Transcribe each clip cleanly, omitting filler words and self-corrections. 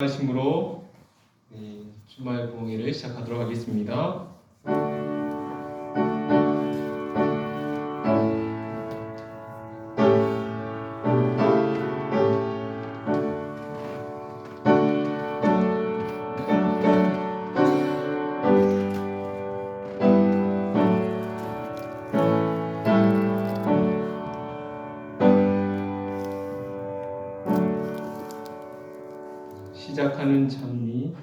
하심으로 주말 봉회를 시작하도록 하겠습니다. 시작하는 찬미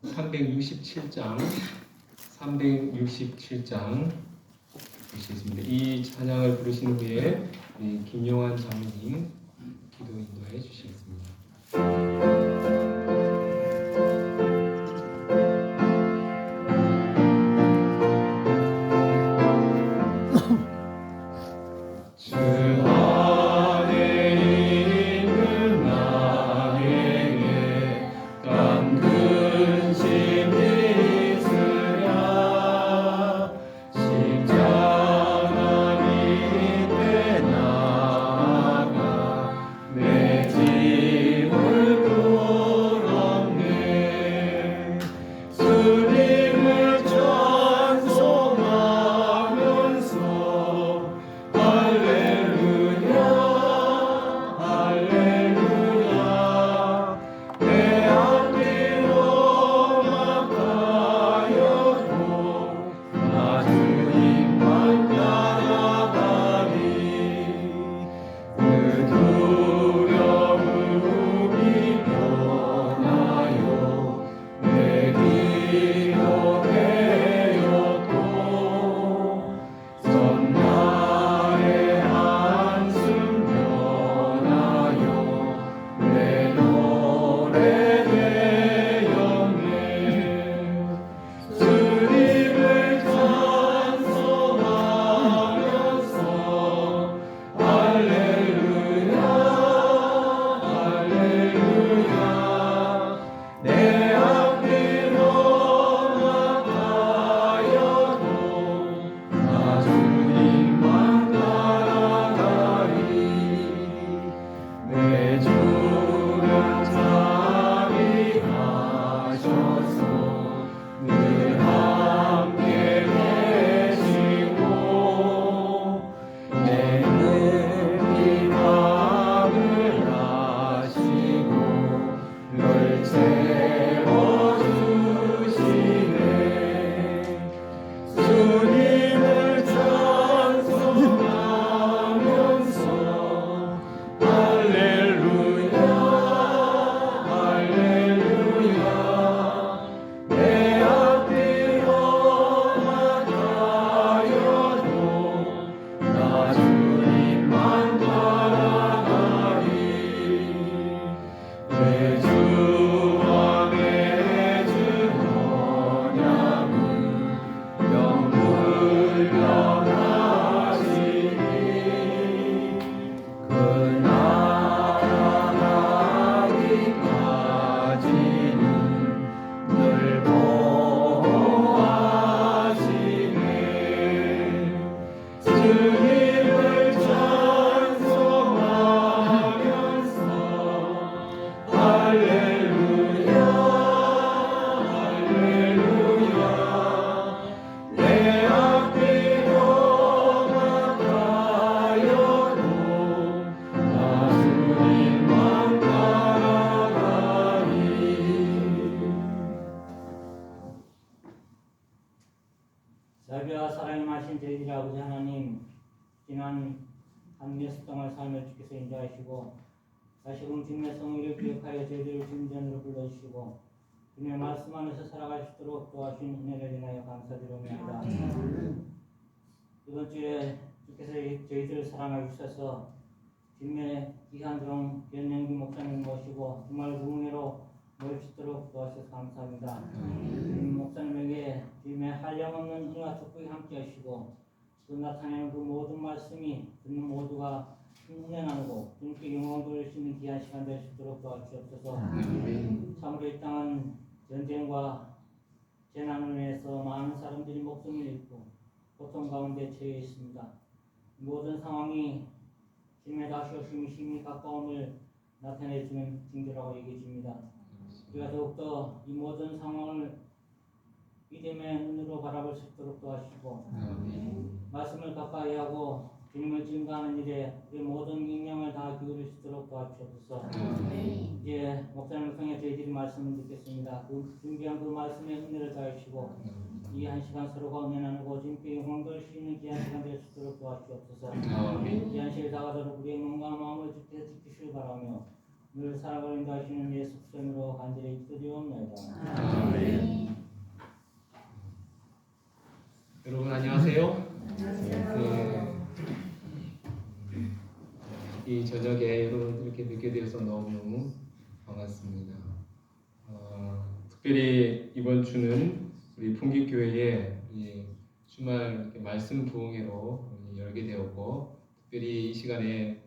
367장 보시겠습니다. 이 찬양을 부르신 후에 김용환 장로님 기도 인도해 주시겠습니다. 자비와 사랑이 마신 저희들 아버지 하나님, 지난 한 몇 동안 삶을 주께서 인도하시고 다시금 주님의 성의를 기억하여 저희들을 주님전으로 불러주시고 주님의 말씀 안에서 살아갈 수 있도록 도와주신 은혜를 인하여 감사드립니다. 이번 주에 주께서 저희들을 사랑해 주셔서 주님의 귀한 종 변영기 목사님 모시고 주말 부흥회로 모일 수 있도록 도와주셔서 감사합니다. 주님 목사님에게 주님의 한량없는 은혜와 축복이 함께 하시고 그 나타내는 그 모든 말씀이 듣는 모두가 은혜 나누고 주님께 영광 돌릴 수 있는 귀한 시간 될 수 있도록 도와주옵소서. 참으로 이 땅은 전쟁과 재난을 위해서 많은 사람들이 목숨을 잃고 고통 가운데 처해 있습니다. 모든 상황이 주님의 다시 오심이 심히 가까움을 나타내주는 징조라고 얘기해 줍니다. 우리가 더욱더 이 모든 상황을 믿음의 눈으로 바라볼 수 있도록 도와주시고 말씀을 가까이 하고 주님을 증거하는 일에 우리 모든 능력을 다 기울일 수 있도록 도와주옵소서. 이제 목사님을 통해 저희들이 말씀을 듣겠습니다. 그 준비한 그 말씀의 은혜를 더하시고 이 한 시간 서로가 은혜 나누고 주님께 영광 돌릴 수 있는 귀한 시간 될 수 있도록 도와주옵소서. 이 한 시를 다가도록 우리의 몸과 마음을 주께서 지키시길 바라며 늘 살아가는 인도하시는 예수 그리스도로 간절히 기도드리옵나이다. 여러분 안녕하세요. 네. 이 저녁에 여러분 이렇게 뵙게 되어서 너무 반갑습니다. 특별히 이번 주는 우리 풍기교회에 주말 이렇게 말씀 부흥회로 열게 되었고, 특별히 이 시간에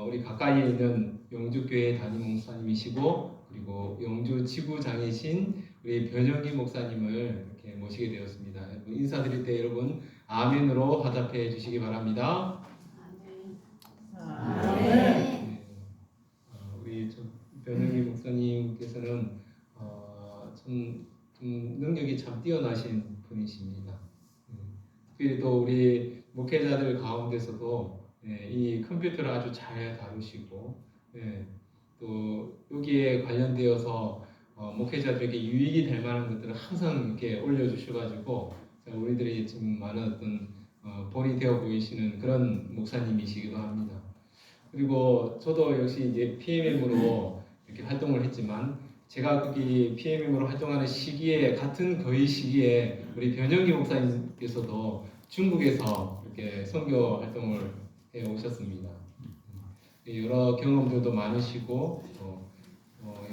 우리 가까이에 있는 영주교회 담임 목사님이시고 그리고 영주 지부장이신 우리 변영기 목사님을 이렇게 모시게 되었습니다. 여러분 인사드릴 때 여러분 아멘으로 화답해 주시기 바랍니다. 네. 우리 변영기 목사님께서는 좀 능력이 참 뛰어나신 분이십니다. 특별히 또 우리 목회자들 가운데서도 이 컴퓨터를 아주 잘 다루시고 또 여기에 관련되어서 목회자들에게 유익이 될 만한 것들을 항상 이렇게 올려주셔가지고 우리들이 지금 많은 어떤 본이 되어 보이시는 그런 목사님이시기도 합니다. 그리고 저도 역시 이제 PMM으로 이렇게 활동을 했지만 제가 거기 PMM으로 활동하는 시기에 같은 거의 시기에 우리 변영기 목사님께서도 중국에서 이렇게 선교 활동을 해 오셨습니다. 여러 경험들도 많으시고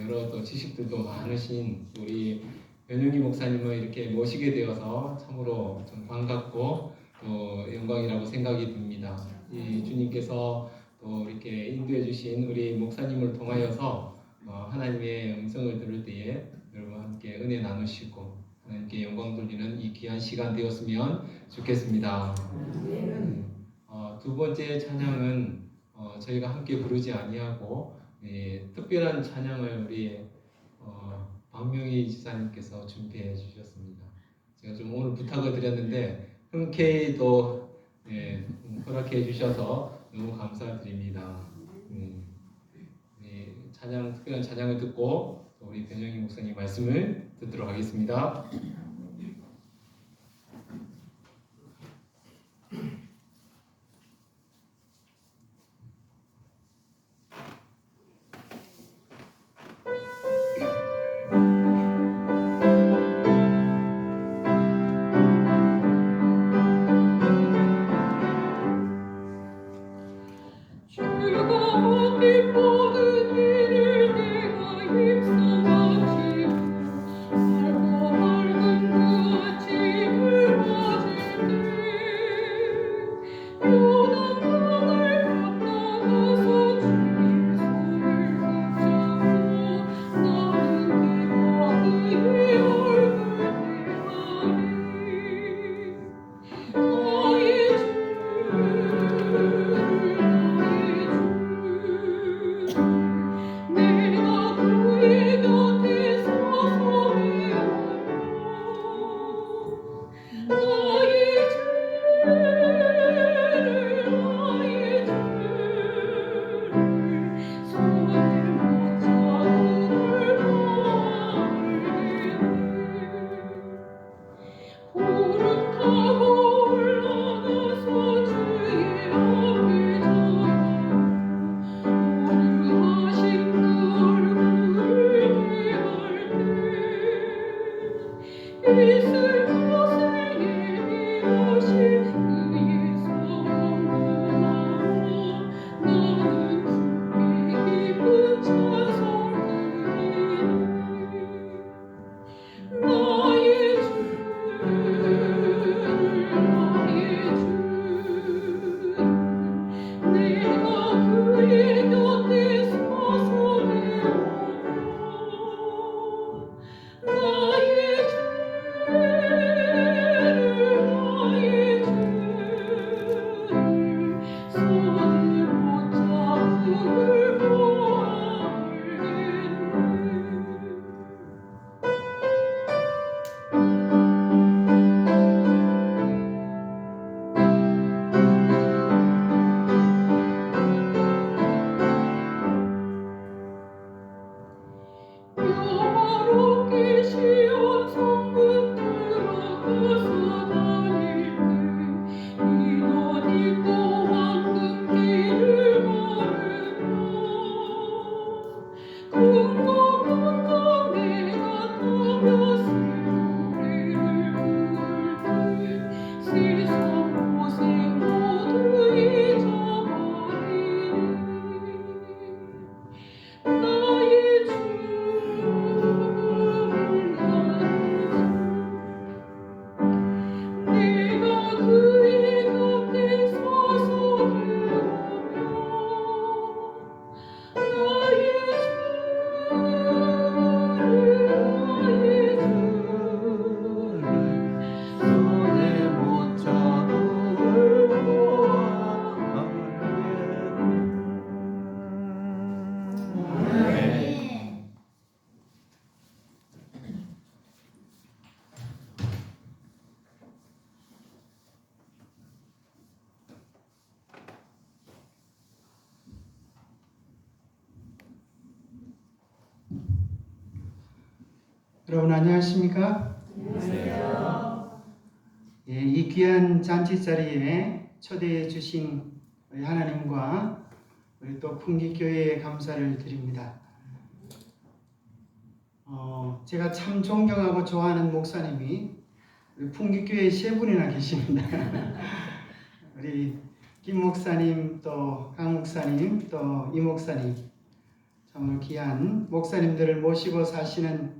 여러 또 지식들도 많으신 우리 변영기 목사님을 이렇게 모시게 되어서 참으로 좀 반갑고 또 영광이라고 생각이 듭니다. 이 주님께서 또 이렇게 인도해 주신 우리 목사님을 통하여서 하나님의 음성을 들을 때에 여러분과 함께 은혜 나누시고 하나님께 영광 돌리는 이 귀한 시간 되었으면 좋겠습니다. 두 번째 찬양은 저희가 함께 부르지 아니하고 특별한 찬양을 우리 박명희 지사님께서 준비해 주셨습니다. 제가 좀 오늘 부탁을 드렸는데 흔쾌히 또 허락해 주셔서 너무 감사드립니다. 특별한 찬양을 듣고 우리 변영희 목사님 말씀을 듣도록 하겠습니다. 쿵쿵쿵쿵 내가 떠나 세례를 물들 세상 고생 모두 잊어버리니 나의 주를 내가 그의 곁에 서서 배우며 나의 손에 못 잡을 아멘. 여러분 안녕하십니까? 예, 이 귀한 잔치 자리에 초대해 주신 우리 하나님과 우리 또 풍기교회에 감사를 드립니다. 제가 참 존경하고 좋아하는 목사님이 우리 풍기교회에 세 분이나 계십니다. 우리 김 목사님, 또 강 목사님, 또 이 목사님, 정말 귀한 목사님들을 모시고 사시는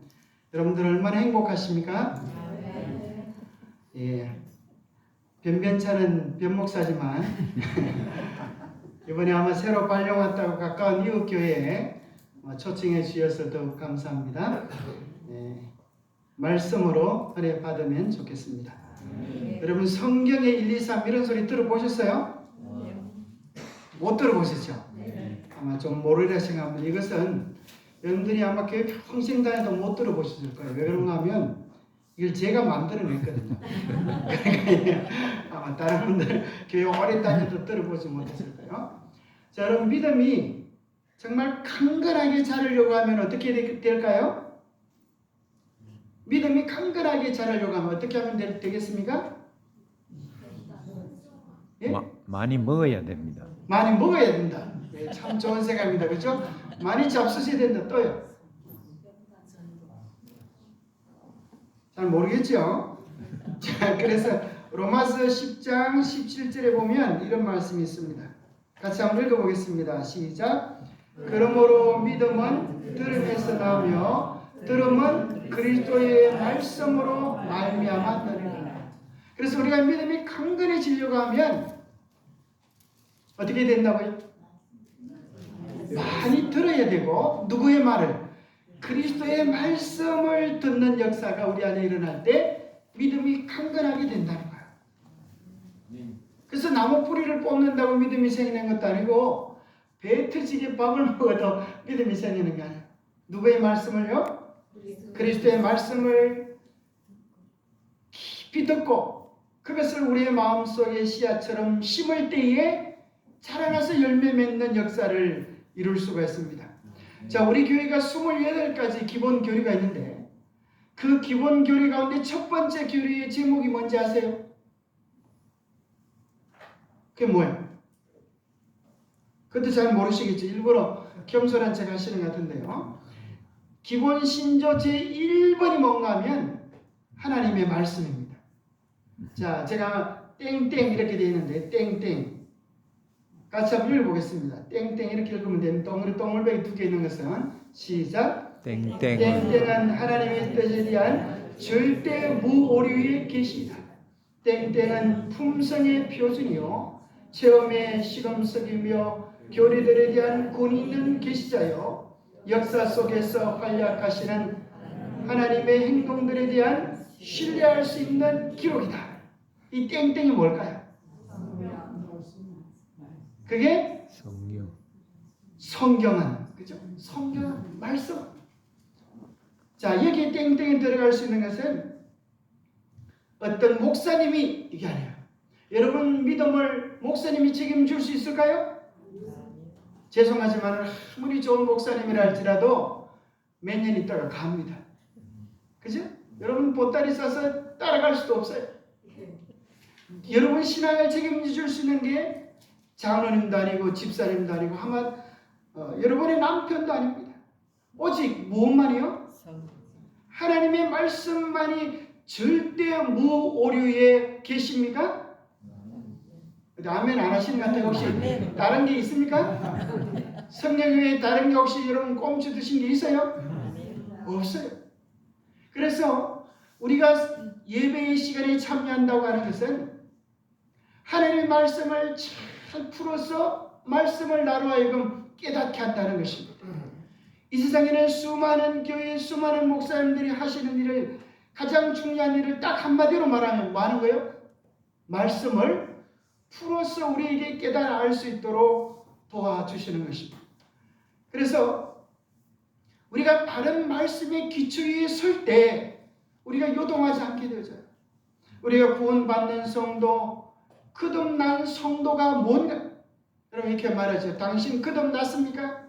여러분들 얼마나 행복하십니까? 예, 변변찮은 변목사지만 이번에 아마 새로 발령왔다고 가까운 이웃 교회에 초청해 주셔서 더욱 감사합니다. 예, 말씀으로 은혜 받으면 좋겠습니다. 여러분 성경에 1, 2, 3 이런 소리 들어보셨어요? 못 들어보셨죠? 아마 좀 모르리라 생각합니다. 이것은 여러분들이 아마 교회 평생 다녀도 못 들어보셨을 거예요. 왜 그런가 하면 이걸 제가 만들어냈거든요. 그러니까 아마 다른 분들 교회 오래 다녀도 들어보지 못했을 거예요. 자, 여러분 믿음이 정말 강건하게 자르려고 하면 어떻게 될까요? 믿음이 강건하게 자르려고 하면 어떻게 하면 되겠습니까? 예? 많이 먹어야 됩니다. 많이 먹어야 된다. 예, 참 좋은 생각입니다. 그렇죠? 많이 잡수셔야 된다. 또요. 잘 모르겠죠? 자, 그래서 로마서 10장 17절에 보면 이런 말씀이 있습니다. 같이 한번 읽어보겠습니다. 시작. 그러므로 믿음은 들음에서 나오며 들음은 그리스도의 말씀으로 말미암아 느리라. 그래서 우리가 믿음이 강건해지려고 하면 어떻게 된다고요? 많이 들어야 되고 누구의 말을? 그리스도의 말씀을 듣는 역사가 우리 안에 일어날 때 믿음이 강건하게 된다는 거예요. 그래서 나무 뿌리를 뽑는다고 믿음이 생기는 것도 아니고 배 터지게 밥을 먹어도 믿음이 생기는 게 아니에요. 누구의 말씀을요? 그리스도의 말씀을 깊이 듣고 그것을 우리의 마음속에 씨앗처럼 심을 때에 자라나서 열매 맺는 역사를 이룰 수가 있습니다. 자, 우리 교회가 28가지 기본 교리가 있는데 그 기본 교리 가운데 첫 번째 교리의 제목이 뭔지 아세요? 그게 뭐예요? 그것도 잘 모르시겠죠. 일부러 겸손한 척 하시는 것 같은데요. 기본 신조 제1번이 뭔가 하면 하나님의 말씀입니다. 자, 제가 땡땡 이렇게 되어 있는데 땡땡 같이 한번 읽어보겠습니다. 땡땡 이렇게 읽으면 되는 동물배기 두 개 있는 것은 시작. 땡땡. 땡땡은 하나님의 뜻에 대한 절대 무오류의 계시다. 땡땡은 품성의 표준이요 체험의 시금석이며 교리들에 대한 권위 있는 계시자요 역사 속에서 활약하시는 하나님의 행동들에 대한 신뢰할 수 있는 기록이다. 이 땡땡이 뭘까요? 그게 성경은 그죠? 성경은 말씀. 자, 여기 땡땡이 들어갈 수 있는 것은 어떤 목사님이 이게 아니에요. 여러분 믿음을 목사님이 책임질 수 있을까요? 죄송하지만 아무리 좋은 목사님이라 할지라도 몇 년 있다가 갑니다. 그죠? 여러분 보따리 싸서 따라갈 수도 없어요. 여러분 신앙을 책임질 수 있는 게 장로님도 아니고 집사님도 아니고 아마 여러분의 남편도 아닙니다. 오직 무엇만이요? 하나님의 말씀만이 절대 무오류에 계십니까? 아멘 안 하시는 것 같아요. 혹시 다른 게 있습니까? 성령 외에 다른 게 혹시 여러분 꼼수 드신 게 있어요? 없어요. 그래서 우리가 예배의 시간에 참여한다고 하는 것은 하나님의 말씀을 잘 풀어서 말씀을 나로 하여금 깨닫게 한다는 것입니다. 이 세상에는 수많은 교회, 수많은 목사님들이 하시는 일을, 가장 중요한 일을 딱 한마디로 말하면 뭐 하는 거예요? 말씀을 풀어서 우리에게 깨달아 알 수 있도록 도와주시는 것입니다. 그래서 우리가 바른 말씀의 기초 위에 설 때 우리가 요동하지 않게 되어져요. 우리가 구원받는 성도, 거듭난 성도가 뭔가? 여러분 이렇게 말하죠. 당신 거듭났습니까?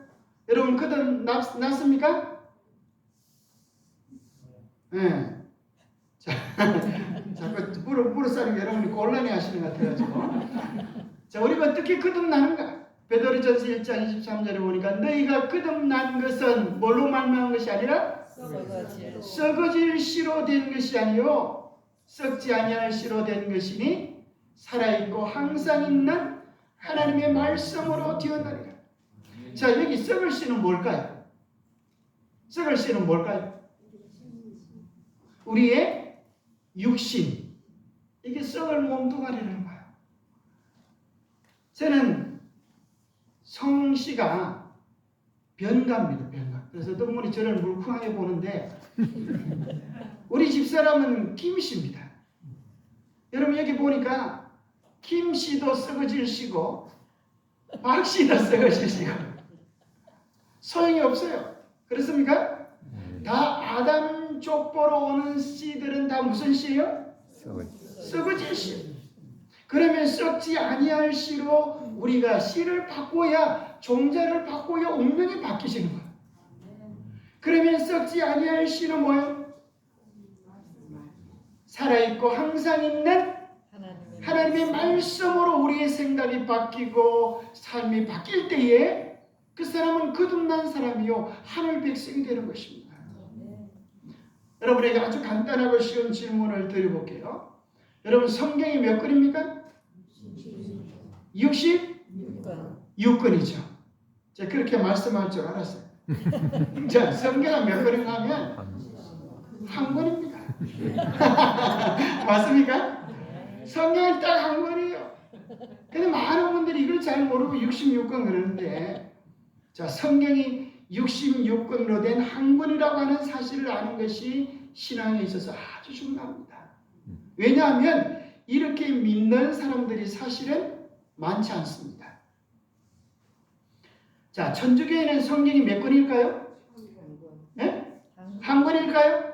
여러분 거듭났습니까? 네. 자꾸 물어싸는 여러분이 곤란해 하시는 것 같아가지고. 자, 우리가 어떻게 거듭나는가? 베드로전서 1장 23절에 보니까 너희가 거듭난 것은 뭘로 말미암은 것이 아니라 썩어질 씨로 된 것이 아니요 썩지 아니할 씨로 된 것이니 살아있고 항상 있는 하나님의 말씀으로 되었나니라. 자, 여기 썩을 씨는 뭘까요? 썩을 씨는 뭘까요? 우리의 육신. 이게 썩을 몸뚱아리라는 거예요. 저는 성씨가 변가입니다. 변가. 그래서 어머니 저를 물컹하게 보는데 우리 집사람은 김씨입니다. 여러분 여기 보니까 김씨도 썩어질 씨고 박씨도 썩어질 씨고 소용이 없어요. 그렇습니까? 다 아담 족보로 오는 씨들은 다 무슨 씨예요? 썩어질 씨. 그러면 썩지 아니할 씨로 우리가 씨를 바꿔야, 종자를 바꿔야 운명이 바뀌시는 거예요. 그러면 썩지 아니할 씨는 뭐예요? 살아있고 항상 있는 하나님의 말씀으로 우리의 생각이 바뀌고 삶이 바뀔 때에 그 사람은 거듭난 사람이요 하늘 백성이 되는 것입니다. 여러분에게 아주 간단하고 쉬운 질문을 드려볼게요. 여러분 성경이 몇 권입니까? 66권이죠. 제가 그렇게 말씀할 줄 알았어요. 자, 성경은 몇 권인가 하면 한 권입니다. 맞습니까? 성경은 딱 한 권이에요. 근데 많은 분들이 이걸 잘 모르고 66권 그러는데, 자, 성경이 66권으로 된 한 권이라고 하는 사실을 아는 것이 신앙에 있어서 아주 중요합니다. 왜냐하면 이렇게 믿는 사람들이 사실은 많지 않습니다. 자, 천주교에는 성경이 몇 권일까요? 네? 한 권일까요?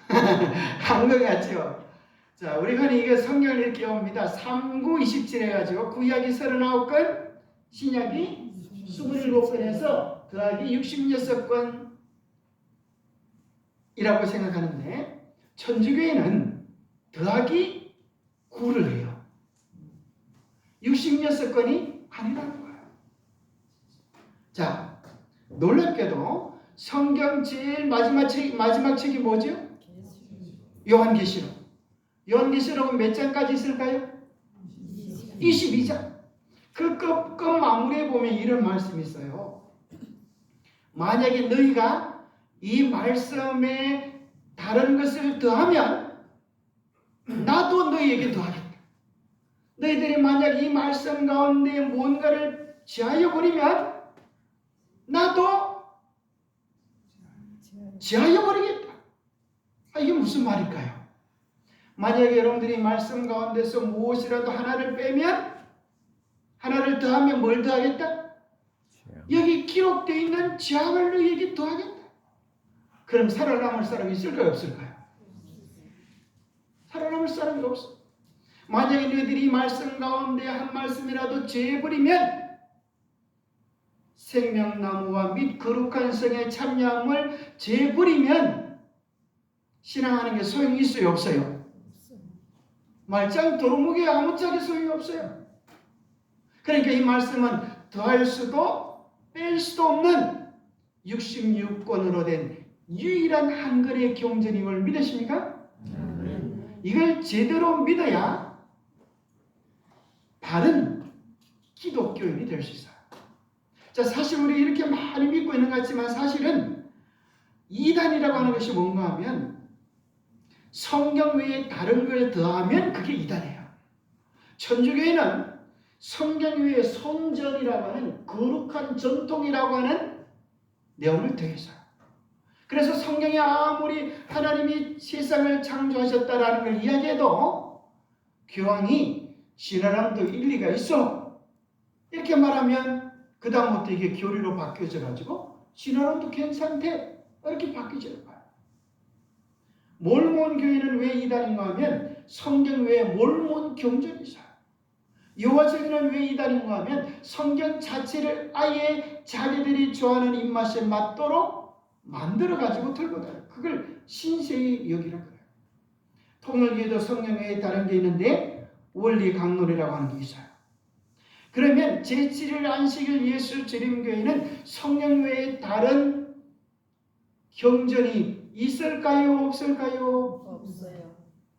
한 권 같죠? 자, 우리 흔히 이거 성경을 이렇게 옵니다. 3927 해가지고 구약이 39권, 신약이 27권에서 더하기 66권이라고 생각하는데, 천주교에는 더하기 9를 해요. 66권이 아니라는 거예요. 자, 놀랍게도 성경 제일 마지막 책이 뭐죠? 요한계시록. 요한계시록은 몇 장까지 있을까요? 22장. 그 끝 마무리에 보면 이런 말씀이 있어요. 만약에 너희가 이 말씀에 다른 것을 더하면 나도 너희에게 더하겠다. 너희들이 만약 이 말씀 가운데 뭔가를 제하여 버리면 나도 제하여 버리겠다. 이게 무슨 말일까요? 만약에 여러분들이 말씀 가운데서 무엇이라도 하나를 빼면, 하나를 더하면 뭘 더하겠다? 여기 기록되어 있는 재앙을 너희에게 더하겠다. 그럼 살아남을 사람이 있을까요? 없을까요? 살아남을 사람이 없어. 만약에 너희들이 말씀 가운데 한 말씀이라도 제해버리면 생명나무와 및 거룩한 성에 참여함을 제해버리면 신앙하는 게 소용이 있어요? 없어요? 말짱 도루묵에 아무짝에 소용이 없어요. 그러니까 이 말씀은 더할 수도 뺄 수도 없는 66권으로 된 유일한 한 권의 경전임을 믿으십니까? 이걸 제대로 믿어야 바른 기독교인이 될 수 있어요. 자, 사실 우리 이렇게 많이 믿고 있는 것 같지만 사실은 이단이라고 하는 것이 뭔가 하면 성경 외에 다른 걸 더하면 그게 이단이에요. 천주교회는 성경 외에 성전이라고 하는 거룩한 전통이라고 하는 내용을 더해서요. 그래서 성경에 아무리 하나님이 세상을 창조하셨다라는 걸 이야기해도 교황이 신화랑도 일리가 있어 이렇게 말하면 그 다음부터 이게 교리로 바뀌어져 가지고 신화랑도 괜찮대 이렇게 바뀌어지는 거야. 몰몬 교회는 왜 이단인가 하면 성경 외에 몰몬 경전이 있어요. 여호와교회는 왜 이단인가 하면 성경 자체를 아예 자기들이 좋아하는 입맛에 맞도록 만들어가지고 들고 다녀요. 그걸 신세의 여기라 그래요. 통일교회도 성경 외에 다른 게 있는데 원리 강론이라고 하는 게 있어요. 그러면 제7일 안식일 예수 재림교회는 성경 외에 다른 경전이 있을까요? 없을까요? 없어요.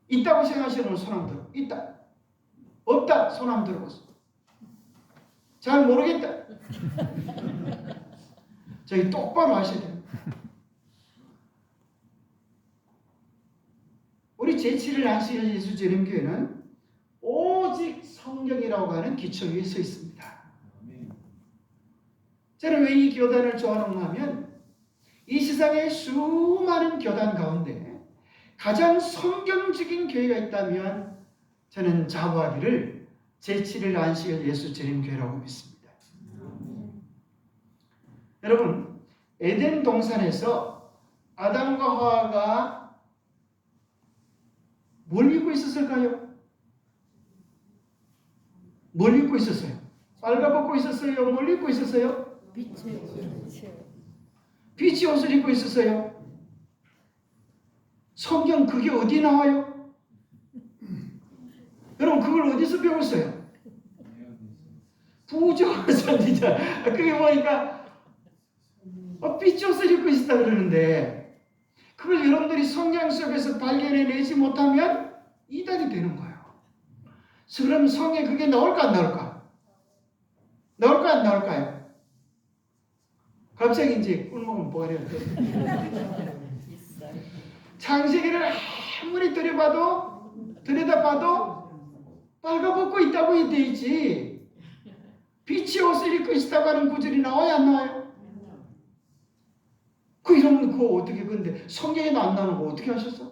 있다고 생각하시는 손 한번 들어. 있다. 없다. 손 한번 들어보세요. 잘 모르겠다. 저기 똑바로 하셔야 돼요. 우리 제7일 안식일 예수 재림교회는 오직 성경이라고 하는 기초 위에 서 있습니다. 저는 왜 이 교단을 좋아하는가 하면 이 세상의 수많은 교단 가운데 가장 성경적인 교회가 있다면 저는 자부하기를 제7일 안식일 예수 재림교회라고 믿습니다. 여러분, 에덴 동산에서 아담과 하와가 뭘 입고 있었을까요? 뭘 입고 있었어요? 빨가벗고 있었어요? 뭘 입고 있었어요? 빛의 옷을 입고 있었어요. 성경 그게 어디 나와요? 여러분 그걸 어디서 배웠어요? 부정선지자. 그게 뭐니까 빛의 옷을 입고 있었다 그러는데 그걸 여러분들이 성경 속에서 발견해내지 못하면 이단이 되는 거예요. 그럼 성경에 그게 나올까 안 나올까? 나올까 안 나올까요? 갑자기 이제 꿀먹은 뭐래요? 창세기를 아무리 들여다봐도 빨가벗고 있다고 돼 있지 빛의 옷을 입고 있다고 하는 구절이 나와야 안 나와요? 이러면 그거 어떻게 근데 성경에도 안 나오는 거 어떻게 하셨어?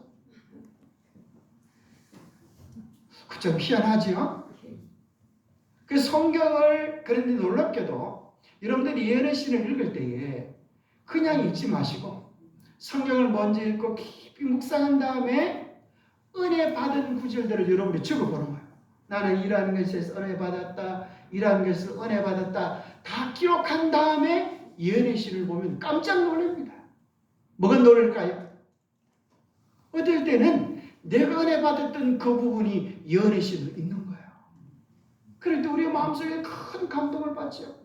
그 좀 희한하지요? 그 성경을 그런데 놀랍게도 여러분들이 예언의 신을 읽을 때에 그냥 읽지 마시고 성경을 먼저 읽고 깊이 묵상한 다음에 은혜 받은 구절들을 여러분들이 적어보는 거예요. 나는 이러한 것에서 은혜 받았다. 이러한 것에서 은혜 받았다. 다 기록한 다음에 예언의 신을 보면 깜짝 놀랍니다. 뭐가 놀랄까요? 어떨 때는 내가 은혜 받았던 그 부분이 예언의 신으로 있는 거예요. 그럴 때 우리의 마음속에 큰 감동을 받죠.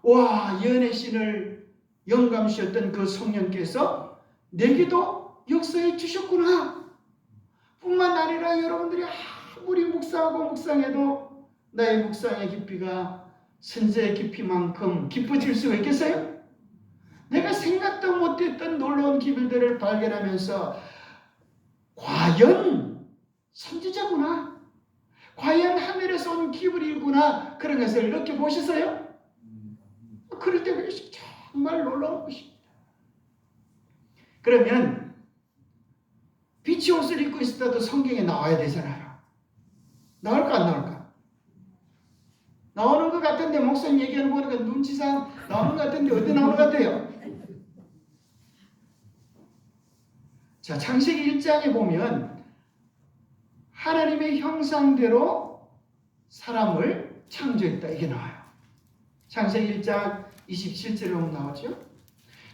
와, 예언의 신을 영감주셨던 그 성령께서 내게도 역사해 주셨구나. 뿐만 아니라 여러분들이 아무리 묵상하고 묵상해도 나의 묵상의 깊이가 선지의 깊이만큼 깊어질 수가 있겠어요? 내가 생각도 못했던 놀라운 기별들을 발견하면서 과연 선지자구나. 과연 하늘에서 온 기별이구나. 그런 것을 느껴보셨어요? 그럴 때 정말 놀라운 것입니다. 그러면 빛의 옷을 입고 있어도 성경에 나와야 되잖아요. 나올까 안 나올까? 나오는 것 같은데 목사님 얘기하는 거 보니까 눈치상 나오는 것 같은데 어디 나오는 것 같아요? 자, 창세기 1장에 보면 하나님의 형상대로 사람을 창조했다 이게 나와요. 창세기 1장 27절에 보면 나오죠.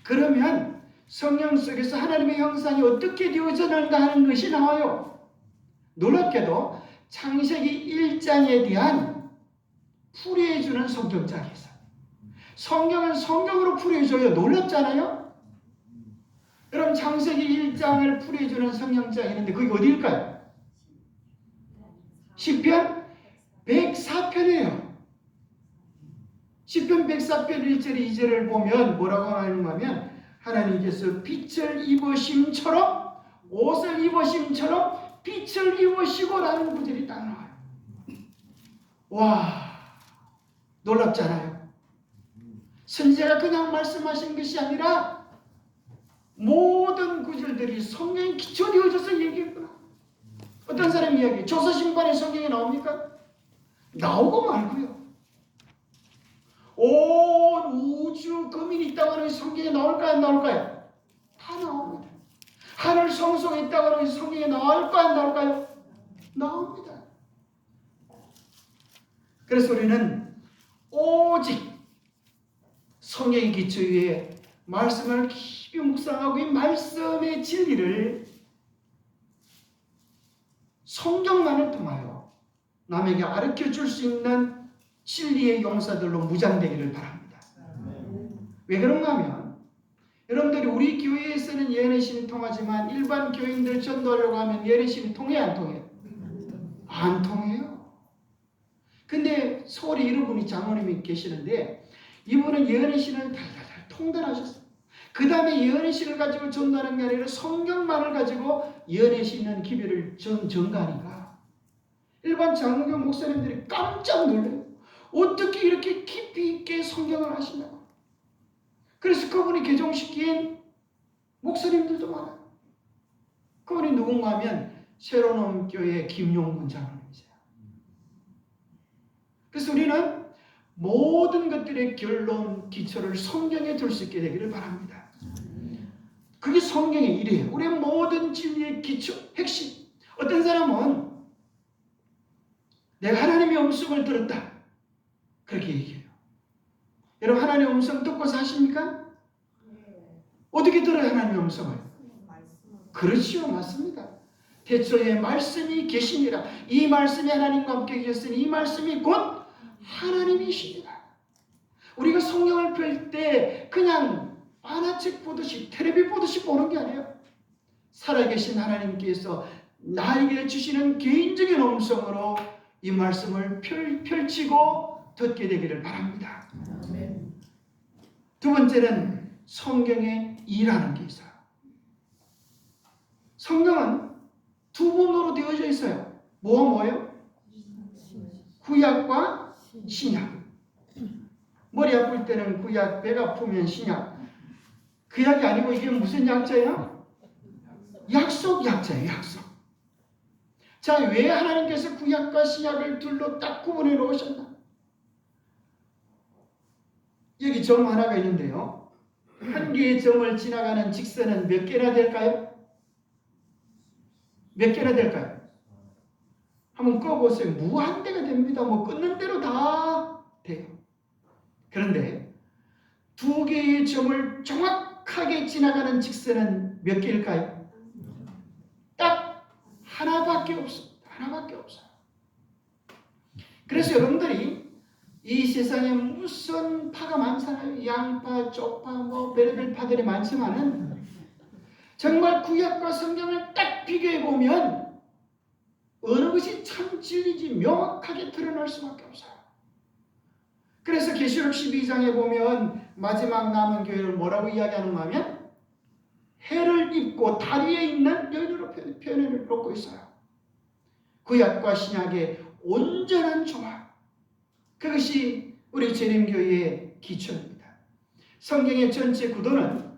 그러면 성경 속에서 하나님의 형상이 어떻게 되어졌는가 하는 것이 나와요. 놀랍게도 창세기 1장에 대한 풀이해주는 성경장이 있어요. 성경은 성경으로 풀어줘요. 놀랍잖아요. 여러분 창세기 1장을 풀어주는 성경장이 있는데 그게 어디일까요? 시편 104편이에요. 시편 104편 1절 2절을 보면 뭐라고 하는가면 하나님께서 빛을 입으심처럼 옷을 입으심처럼 빛을 입으시고라는 구절이 딱 나와요. 와, 놀랍잖아요. 선지자가 그냥 말씀하신 것이 아니라 모든 구절들이 성경에 기초되어져서 얘기했구나. 어떤 사람이 이야기해요. 조사심판에 성경에 나옵니까? 나오고 말고요. 온 우주 거민이 있다고 하는 성경에 나올까요? 안 나올까요? 다 나옵니다. 하늘 성소가 있다고 하는 성경에 나올까요? 안 나올까요? 나옵니다. 그래서 우리는 오직 성경의 기초 위에 말씀을 깊이 묵상하고 이 말씀의 진리를 성경만을 통하여 남에게 가르쳐 줄 수 있는 진리의 용사들로 무장되기를 바랍니다. 왜 그런가 하면 여러분들이 우리 교회에서는 예언의 통하지만 일반 교인들 전도하려고 하면 예언의 신이 통해요? 안 통해요? 안 통해요. 근데 서울에 이런 분이 장로님이 계시는데 이분은 예언의 신을 달달달 통달하셨어요. 그 다음에 예언의 신을 가지고 전도하는 게 아니라 성경만을 가지고 예언의 신은 기별을 전가하니까 일반 장로교 목사님들이 깜짝 놀라요. 어떻게 이렇게 깊이 있게 성경을 하시냐고. 그래서 그분이 개종시킨 목사님들도 많아요. 그분이 누군가 하면 새로운 교회 김용문 장로님이세요. 그래서 우리는 모든 것들의 결론, 기초를 성경에 둘 수 있게 되기를 바랍니다. 그게 성경의 일이에요. 우리의 모든 진리의 기초, 핵심. 어떤 사람은 내가 하나님의 음성을 들었다. 그렇게 얘기해요. 여러분 하나님의 음성 듣고 사십니까? 어떻게 들어요 하나님의 음성을? 그렇지요. 맞습니다. 태초에 말씀이 계시니라. 이 말씀이 하나님과 함께 계셨으니 이 말씀이 곧 하나님이십니다. 우리가 성경을 펼 때 그냥 만화책 보듯이 텔레비 보듯이 보는 게 아니에요. 살아계신 하나님께서 나에게 주시는 개인적인 음성으로 이 말씀을 펼치고 듣게 되기를 바랍니다. 두 번째는 성경에 일하는 게 있어요. 성경은 두 부분으로 되어져 있어요. 뭐예요? 구약과 신약. 머리 아플 때는 구약, 배가 아프면 신약. 그 약이 아니고 이게 무슨 약자예요? 약속 약자예요. 약속. 자, 왜 하나님께서 구약과 신약을 둘로 딱 구분해 놓으셨나? 여기 점 하나가 있는데요. 한 개의 점을 지나가는 직선은 몇 개나 될까요? 몇 개나 될까요? 한번 꺼보세요. 무한대가 됩니다. 뭐 끊는 대로 다 돼요. 그런데 두 개의 점을 정확하게 지나가는 직선은 몇 개일까요? 딱 하나밖에 없습니다. 하나밖에 없어요. 그래서 여러분들이 이 세상에 무슨 파가 많잖아요. 양파, 쪽파, 뭐 별의별 파들이 많지만은 정말 구약과 성경을 딱 비교해 보면 어느 것이 참 진리인지 명확하게 드러날 수밖에 없어요. 그래서 계시록 12장에 보면 마지막 남은 교회를 뭐라고 이야기하는가 하면 해를 입고 다리에 있는 여인으로 표현을 놓고 있어요. 구약과 신약의 온전한 조화. 그것이 우리 재림교회의 기초입니다. 성경의 전체 구도는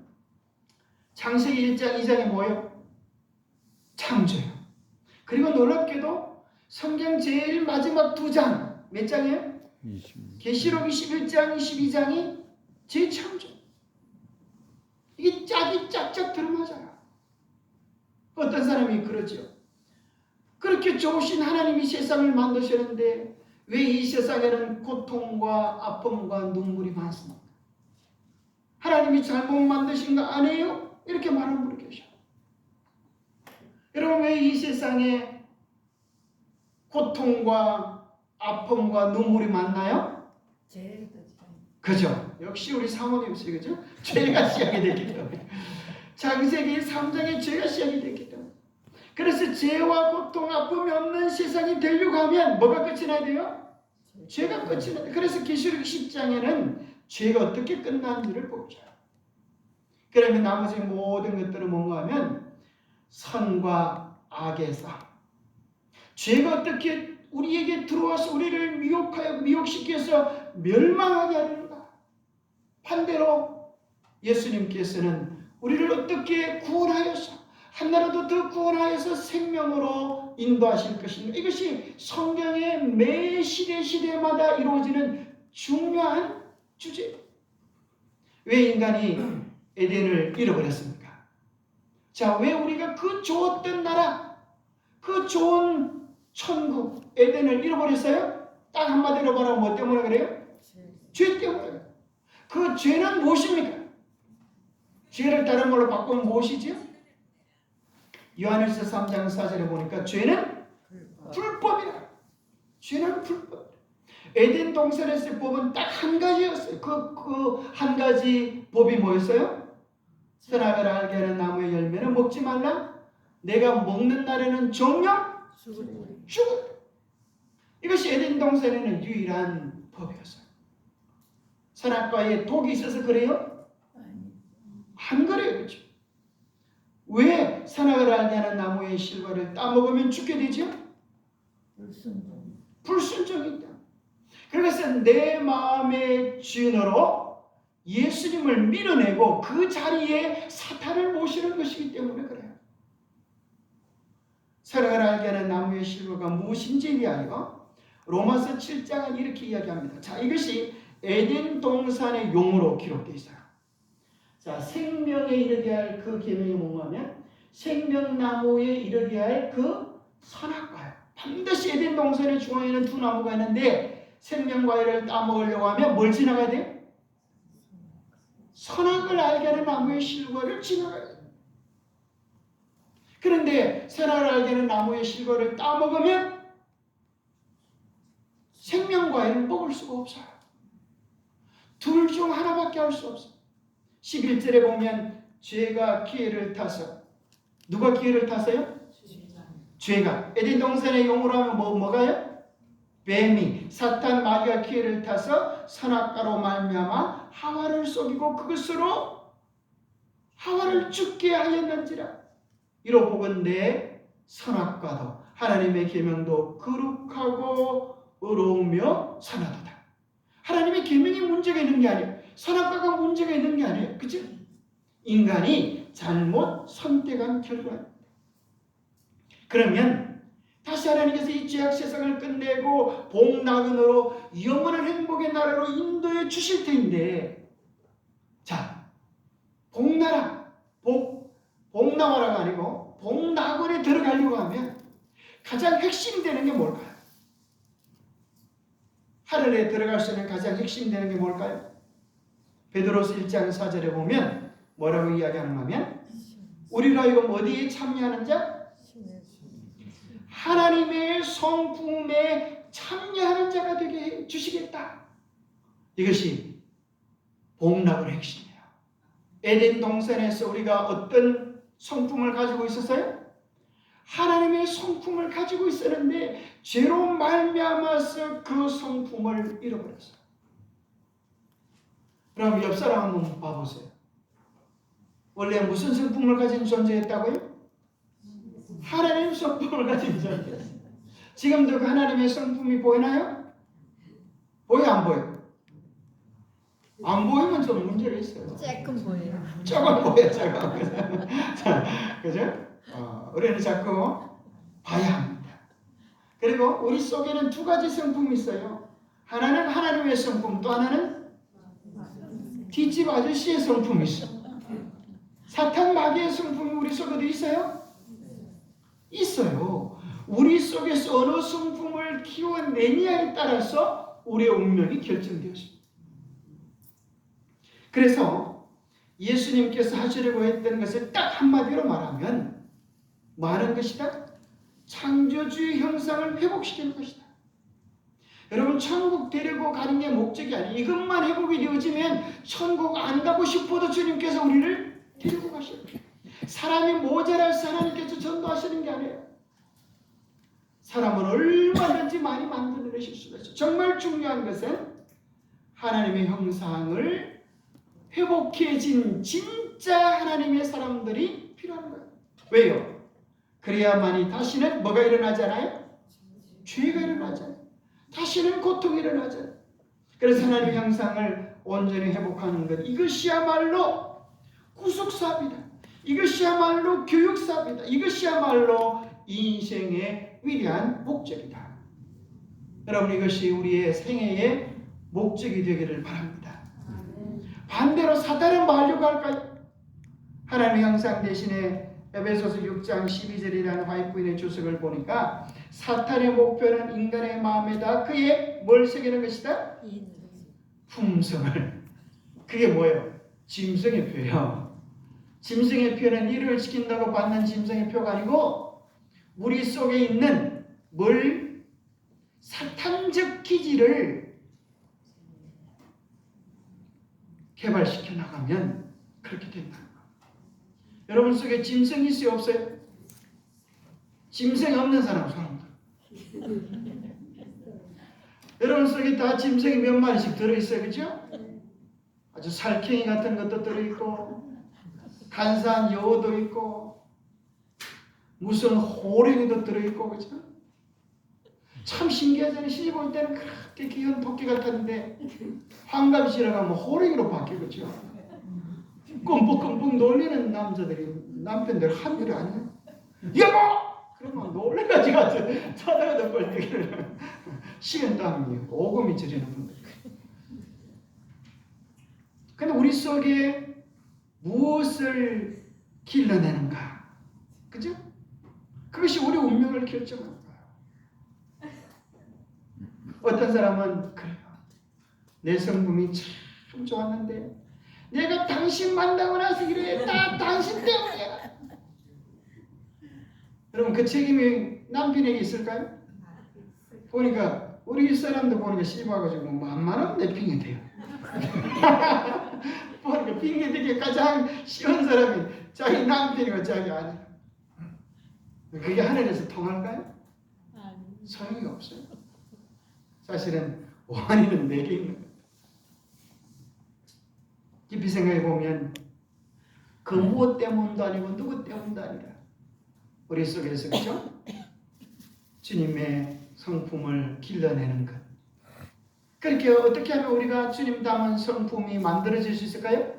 창세기 1장 2장이 뭐예요? 창조예요. 그리고 놀랍게도 성경 제일 마지막 두 장, 몇 장이에요? 계시록 21장, 22장이 재창조. 이게 짝이 짝짝 들어맞아요. 어떤 사람이 그러죠. 그렇게 좋으신 하나님이 세상을 만드셨는데 왜 이 세상에는 고통과 아픔과 눈물이 많습니까? 하나님이 잘못 만드신 거 아니에요? 이렇게 말하는 분이 계셔요. 여러분 왜 이 세상에 고통과 아픔과 눈물이 많나요? 그죠? 역시 우리 사모님 씨, 그죠? 죄가 시작이 됐기 때문에. 창세기 3장에 죄가 시작이 됐기 때문에. 그래서 죄와 고통, 아픔이 없는 세상이 되려고 하면 뭐가 끝이 나야 돼요? 죄가 끝이 나야 돼요. 그래서 계시록 10장에는 죄가 어떻게 끝나는지를 보죠. 그러면 나머지 모든 것들은 뭔가 하면 선과 악의 싸움. 죄가 어떻게 우리에게 들어와서 우리를 미혹시켜서 멸망하게 하는가? 반대로 예수님께서는 우리를 어떻게 구원하여서 하나라도 더 구원하여서 생명으로 인도하실 것인가? 이것이 성경의 매 시대마다 이루어지는 중요한 주제예요. 왜 인간이 에덴을 잃어버렸습니까? 자, 왜 우리가 그 좋았던 나라, 그 좋은 천국 에덴을 잃어버렸어요? 딱 한마디로 말하면 뭐 때문에 그래요? 죄 때문에. 그 죄는 무엇입니까? 죄를 다른 걸로 바꾸면 무엇이죠? 요한일서 3장 4절에 보니까 죄는 불법이다. 죄는 불법. 에덴 동산에서의 법은 딱 한 가지였어요. 그 한 가지 법이 뭐였어요? 선악을 알게 하는 나무의 열매는 먹지 말라. 내가 먹는 날에는 정령 죽을. 이것이 에덴 동산에는 유일한 법이었어요. 선악과에 독이 있어서 그래요? 안 그래요. 그렇죠? 왜 선악을 알게 하는 나무의 실과를 따먹으면 죽게 되죠? 불순종이다. 그래서 내 마음의 주인으로 예수님을 밀어내고 그 자리에 사탄을 모시는 것이기 때문에 그래요. 선악을 알게 하는 나무의 실과가 무엇인지에 대하여 로마서 7장은 이렇게 이야기합니다. 자, 이것이 에덴 동산의 용어로 기록되어 있어요. 자, 생명에 이르게 할 그 계명이 뭐냐면 생명나무에 이르게 할 그 선악과예요. 반드시 에덴 동산의 중앙에는 두 나무가 있는데 생명과일을 따먹으려고 하면 뭘 지나가야 돼요? 선악을 알게 하는 나무의 실과를 지나가야 돼요. 그런데 선악을 알게 하는 나무의 실과를 따먹으면 생명과일을 먹을 수가 없어요. 둘 중 하나밖에 할 수 없어요. 11절에 보면 죄가 기회를 타서, 누가 기회를 탔어요? 죄가. 에덴 동산의 용어로 하면 뭐가요? 뱀이, 사탄 마귀가 기회를 타서 선악과로 말미암아 하와를 속이고 그것으로 하와를 죽게 하였는지라. 이로 보건대 선악과도 하나님의 계명도 거룩하고 의로우며 선하도다. 하나님의 계명이 문제가 있는 게 아니에요. 선악과가 문제가 있는 게 아니에요. 그죠? 인간이 잘못 선택한 결과입니다. 그러면 다시 하나님께서 이 죄악 세상을 끝내고 복락은으로 영원한 행복의 나라로 인도해 주실 텐데, 자, 복나라, 복나라가 아니고 복락원에 들어가려고 하면 가장 핵심되는 게 뭘까요? 하늘에 들어갈 수 있는 가장 핵심되는 게 뭘까요? 베드로서 1장 4절에 보면 뭐라고 이야기하는가 하면 우리로 하여금 어디에 참여하는 자? 하나님의 성품에 참여하는 자가 되게 해주시겠다. 이것이 복락의 핵심이에요. 에덴 동산에서 우리가 어떤 성품을 가지고 있었어요? 하나님의 성품을 가지고 있었는데 죄로 말미암아서 그 성품을 잃어버렸어요. 그럼 옆 사람 한번 봐보세요. 원래 무슨 성품을 가진 존재였다고요? 하나님의 성품을 가진 존재였어요. 지금도 그 하나님의 성품이 보이나요? 보여 안 보여? 안 보이면 좀 문제가 있어요. 조금 보여요. 조금 보여, 조금. 그죠? 우리는 자꾸 봐야 합니다. 그리고 우리 속에는 두 가지 성품이 있어요. 하나는 하나님의 성품, 또 하나는 뒷집 아저씨의 성품이 있어요. 사탄 마귀의 성품이 우리 속에도 있어요? 있어요. 우리 속에서 어느 성품을 키워내냐에 따라서 우리의 운명이 결정되었습니다. 그래서 예수님께서 하시려고 했던 것을 딱 한마디로 말하면 뭐 하는 것이다? 창조주의 형상을 회복시키는 것이다. 여러분 천국 데리고 가는 게 목적이 아니에요. 이것만 회복이 되어지면 천국 안 가고 싶어도 주님께서 우리를 데리고 가셔요. 사람이 모자라서 하나님께서 전도하시는 게 아니에요. 사람은 얼마든지 많이 만들어내실 수가 있어요. 정말 중요한 것은 하나님의 형상을 회복해진 진짜 하나님의 사람들이 필요한 거예요. 왜요? 그래야만이 다시는 뭐가 일어나잖아요? 죄가 일어나잖아요. 다시는 고통이 일어나잖아요. 그래서 하나님의 형상을 온전히 회복하는 것, 이것이야말로 구속사입니다. 이것이야말로 교육사입니다. 이것이야말로 인생의 위대한 목적이다. 여러분, 이것이 우리의 생애의 목적이 되기를 바랍니다. 반대로 사탄은 뭐 하려고 할까요? 하나님의 형상 대신에 에베소서 6장 12절이라는 화이트부인의 주석을 보니까 사탄의 목표는 인간의 마음에다 그의 뭘 새기는 것이다? 품성을. 그게 뭐예요? 짐승의 표예요. 짐승의 표는 일을 지킨다고 받는 짐승의 표가 아니고 우리 속에 있는 뭘 사탄적 기질을 개발시켜 나가면 그렇게 된다. 여러분 속에 짐승이 있어요? 없어요? 짐승이 없는 사람 손 들어. 여러분 속에 다 짐승이 몇 마리씩 들어있어요. 그죠? 아주 살쾡이 같은 것도 들어있고 간사한 여우도 있고 무슨 호랭이도 들어있고 그죠? 참 신기하잖아요. 시집 올 때는 그렇게 귀여운 토끼 같았는데 환갑이 지나가면 호랭이로 바뀌고 그죠? 끔뻑끔뻑 놀리는 남자들이 남편들 한둘이 아니에요. 여보! 그러면 놀래가지고 쳐다가도 뻘떡이를 식은땀이 오금이 저리는 분들. 근데 우리 속에 무엇을 길러내는가? 그죠? 그것이 우리 운명을 결정하는 거예요. 어떤 사람은 그래요. 내 성품이 참 좋았는데 내가 당신 만나고 나서 이래 다 당신 때문이야. 여러분 그 책임이 남편에게 있을까요? 보니까 우리 사람들 보니까 씹어가지고 만만하면 내 핑계 대요. 보니까 핑계 대기 가장 쉬운 사람이 자기 남편이고 자기 아내가. 그게 하늘에서 통할까요? 소용이 없어요. 사실은 원인은 내게 있는 거예요. 깊이 생각해 보면 그 무엇 때문도 아니고 누구 때문도 아니라 우리 속에서 그죠? 주님의 성품을 길러내는 것. 그렇게 어떻게 하면 우리가 주님 닮은 성품이 만들어질 수 있을까요?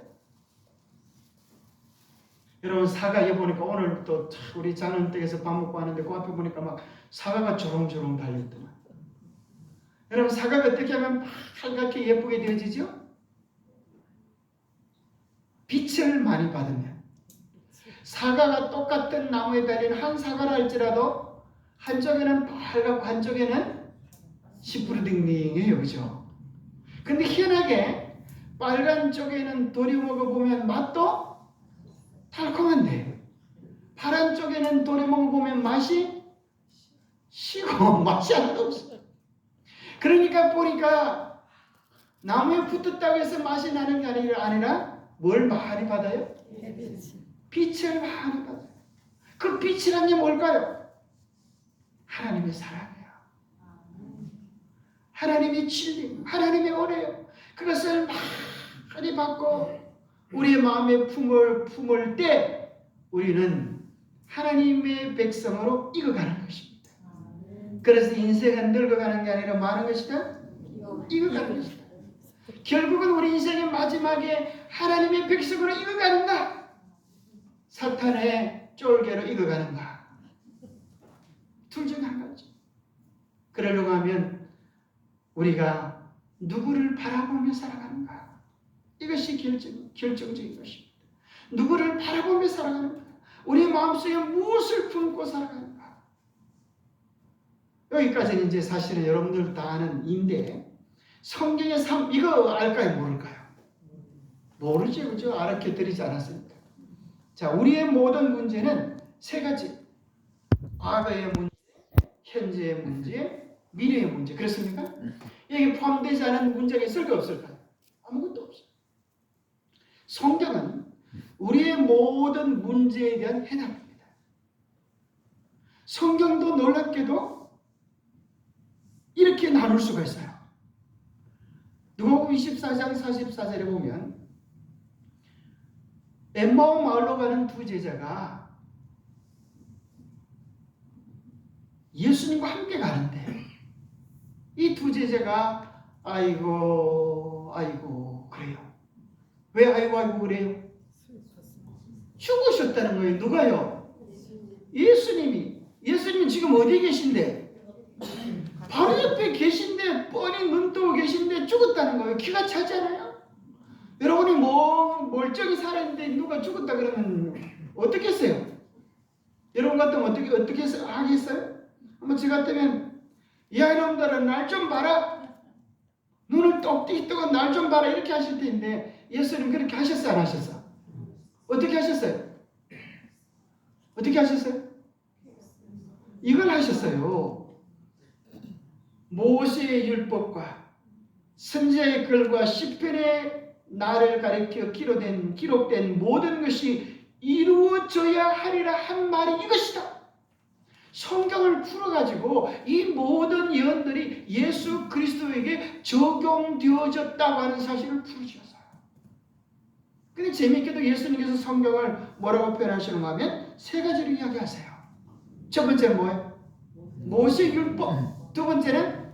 여러분 사과에 보니까 오늘 또 우리 장흥댁에서 밥 먹고 하는데 그 앞에 보니까 막 사과가 조롱조롱 달렸더만. 여러분 사과가 어떻게 하면 빨갛게 예쁘게 되어지죠? 빛을 많이 받으면. 사과가 똑같은 나무에 달린 한 사과라 할지라도 한쪽에는 빨갛고 한쪽에는 시푸르딩딩해요. 그죠? 근데 희한하게 빨간 쪽에는 도리 먹어보면 맛도 달콤한데 파란 쪽에는 도리 먹어보면 맛이 시고 맛이 하나도 없어요. 그러니까 보니까 나무에 붙었다고 해서 맛이 나는 게 아니라 뭘 많이 받아요? 빛을 많이 받아요. 그 빛이란 게 뭘까요? 하나님의 사랑이에요. 하나님의 진리, 하나님의 은혜요. 그것을 많이 받고 우리의 마음에 품을 때 우리는 하나님의 백성으로 익어가는 것입니다. 그래서 인생은 늙어가는 게 아니라 많은 것이다? 익어가는 것이다. 결국은 우리 인생의 마지막에 하나님의 백성으로 익어가는가? 사탄의 쫄개로 익어가는가? 둘 중 한 가지. 그러려고 하면 우리가 누구를 바라보며 살아가는가? 이것이 결정적인 것입니다. 누구를 바라보며 살아가는가? 우리 마음속에 무엇을 품고 살아가는가? 여기까지는 이제 사실은 여러분들 다 아는 인데 성경의 삶 이거 알까요? 모를까요? 모르지, 그죠? 알게 드리지 않았으니까. 자, 우리의 모든 문제는 세 가지. 과거의 문제, 현재의 문제, 미래의 문제. 그렇습니까? 여기 포함되지 않은 문제가 있을까 없을까요? 아무것도 없어요. 성경은 우리의 모든 문제에 대한 해답입니다. 성경도 놀랍게도 이렇게 나눌 수가 있어요. 누가복음 24장 44절에 보면 엠마오 마을로 가는 두 제자가 예수님과 함께 가는데 이 두 제자가 아이고 그래요. 왜 아이고 그래요? 죽으셨다는 거예요. 누가요? 예수님이 지금 어디 계신데? 바로 옆에 계신데 뻔히 눈 뜨고 계신데 죽었다는 거예요. 기가 차잖아요. 여러분이 멀쩡히 살았는데 누가 죽었다 그러면 어떻게 했어요? 여러분 같으면 어떻게 하겠어요? 한번 저 같으면 야 이놈들아 날 좀 봐라. 눈을 똑띠 뜨고 날 좀 봐라 이렇게 하실 텐데 예수님 그렇게 하셨어요? 안 하셨어요? 어떻게 하셨어요? 어떻게 하셨어요? 이걸 하셨어요. 모세의 율법과 선지자의 글과 시편의 나를 가리켜 기록된 모든 것이 이루어져야 하리라 한 말이 이것이다. 성경을 풀어가지고 이 모든 예언들이 예수 그리스도에게 적용되어졌다고 하는 사실을 풀어주셨어요. 근데 재미있게도 예수님께서 성경을 뭐라고 표현하시는가 하면 세 가지로 이야기하세요. 첫 번째는 뭐예요? 모세 율법. 두 번째는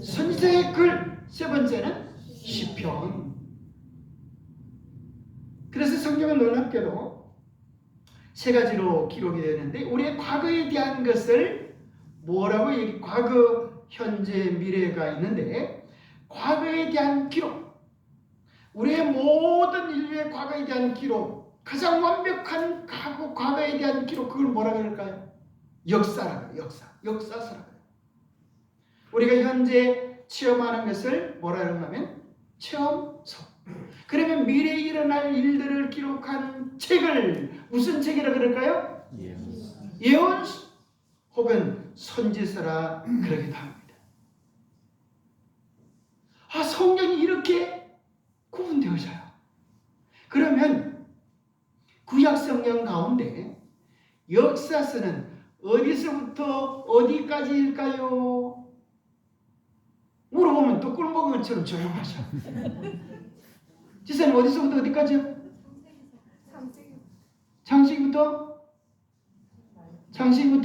선지자의 글. 세 번째는 시편. 그래서 성경은 놀랍게도 세 가지로 기록이 되는데 우리의 과거에 대한 것을 뭐라고 과거, 현재, 미래가 있는데 과거에 대한 기록, 우리의 모든 인류의 과거에 대한 기록, 가장 완벽한 과거에 대한 기록, 그걸 뭐라 그럴까요? 역사라고 해요. 역사서라고 해요. 우리가 현재 체험하는 것을 뭐라 그러냐면 체험서. 그러면 미래에 일어날 일들을 기록한 책을 무슨 책이라 그럴까요? 예언서 혹은 선지서라 그러기도 합니다. 성경이 이렇게 구분되어져요. 그러면 구약 성경 가운데 역사서는 어디서부터 어디까지일까요? 물어보면 또 꿀먹은 것처럼 조용하셔. 지사님 어디서부터 어디까지요? 창세기부터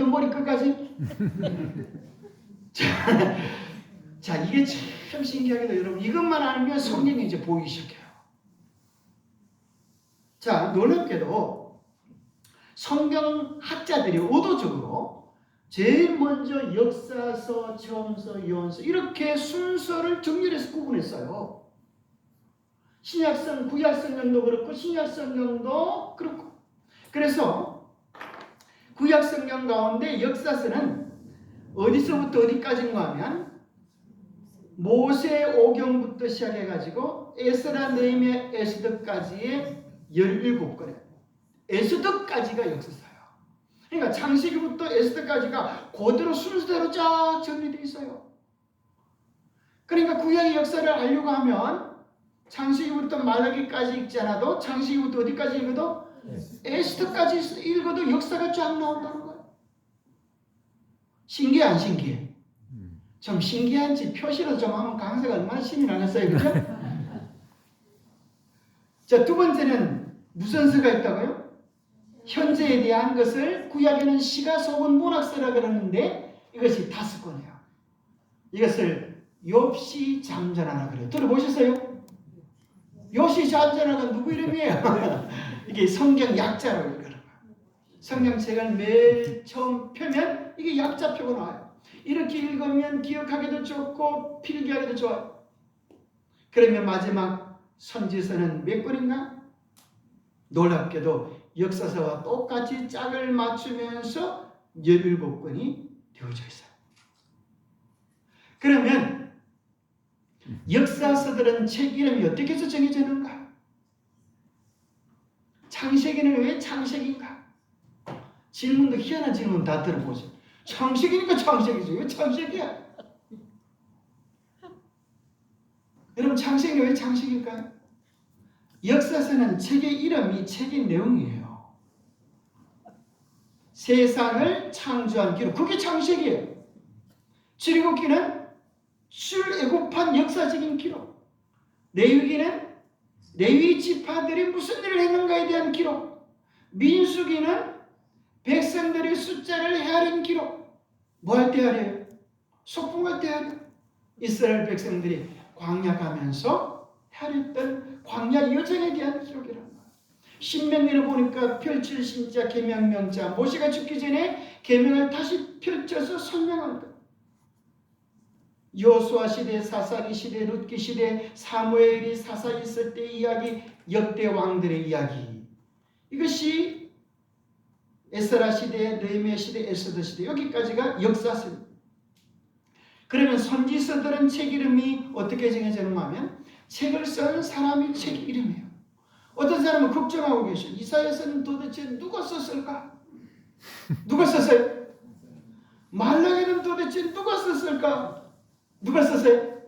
머리 끝까지? 자, 이게 참 신기하게도 여러분 이것만 알면 성경이 이제 보이기 시작해요. 자, 놀랍게도 성경학자들이 의도적으로 제일 먼저 역사서, 체험서, 예언서 이렇게 순서를 정렬해서 구분했어요. 신약성, 구약성경도 그렇고 신약성경도 그렇고. 그래서 구약성경 가운데 역사서는 어디서부터 어디까지인가 하면 모세 오경부터 시작해가지고 에스라, 느헤미야, 에스더까지의 17권에 에스더까지가 역사서예요. 그러니까 창세기부터 에스더까지가 그대로 순서대로 쫙 정리되어 있어요. 그러니까 구약의 역사를 알려고 하면 창세기부터 말라기까지 읽지 않아도 창세기부터 어디까지 읽어도 에스더까지 읽어도 역사가 쫙 나온다는 거예요. 신기해 안 신기해? 좀 신기한지 표시로 좀 하면 강사가 얼마나 신이 나겠어요. 그죠? 자, 두 번째는 무슨 서가 있다고요? 현재에 대한 것을 구약에는 시가소본 문학서라 그러는데 이것이 5권이에요. 이것을 욥시 잠전하라 그래요. 들어보셨어요? 욥시 잠전하가 누구 이름이에요? 이게 성경 약자라고 그러는 거예요. 성경책을 매일 처음 펴면 이게 약자표가 나와요. 이렇게 읽으면 기억하기도 좋고 필기하기도 좋아요. 그러면 마지막 선지서는 몇 권인가? 놀랍게도 역사서와 똑같이 짝을 맞추면서 17권이 되어져 있어요. 그러면 역사서들은 책 이름이 어떻게 해서 정해지는가? 창세기는 왜 창세기인가? 질문도 희한한 질문 다 들어보세요. 창세기니까 창세기죠. 왜 창세기야? 여러분 창세기 왜 창세기일까요? 역사서는 책의 이름이 책의 내용이에요. 세상을 창조한 기록, 그게 창세기예요. 출애굽기는 출애굽한 역사적인 기록, 레위기는 레위 지파들이 무슨 일을 했는가에 대한 기록, 민수기는 백성들의 숫자를 헤아린 기록. 뭐 할 때 하래요? 소풍할 때 하래요. 이스라엘 백성들이 광야 가면서 헤아렸던 광야 여정에 대한 기록이란 말이에요. 신명기를 보니까 펼칠신자 계명명자, 모세가 죽기 전에 계명을 다시 펼쳐서 설명한 것. 여호수아 시대, 사사기 시대, 룻기 시대, 사무엘이 사사 있을 때 이야기, 역대 왕들의 이야기. 이것이 에스라 시대, 느헤미야 시대, 에스더 시대, 여기까지가 역사서입니다. 그러면 선지서들은 책 이름이 어떻게 정해지는가 하면 책을 쓴 사람이 책 이름이에요. 어떤 사람은 걱정하고 계셔요. 이사야서는 도대체 누가 썼을까? 누가 썼어요? 말라기는 도대체 누가 썼을까? 누가 썼어요?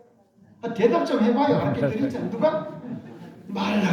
대답 좀 해봐요. 알게 드리잖아요. 누가? 말라기.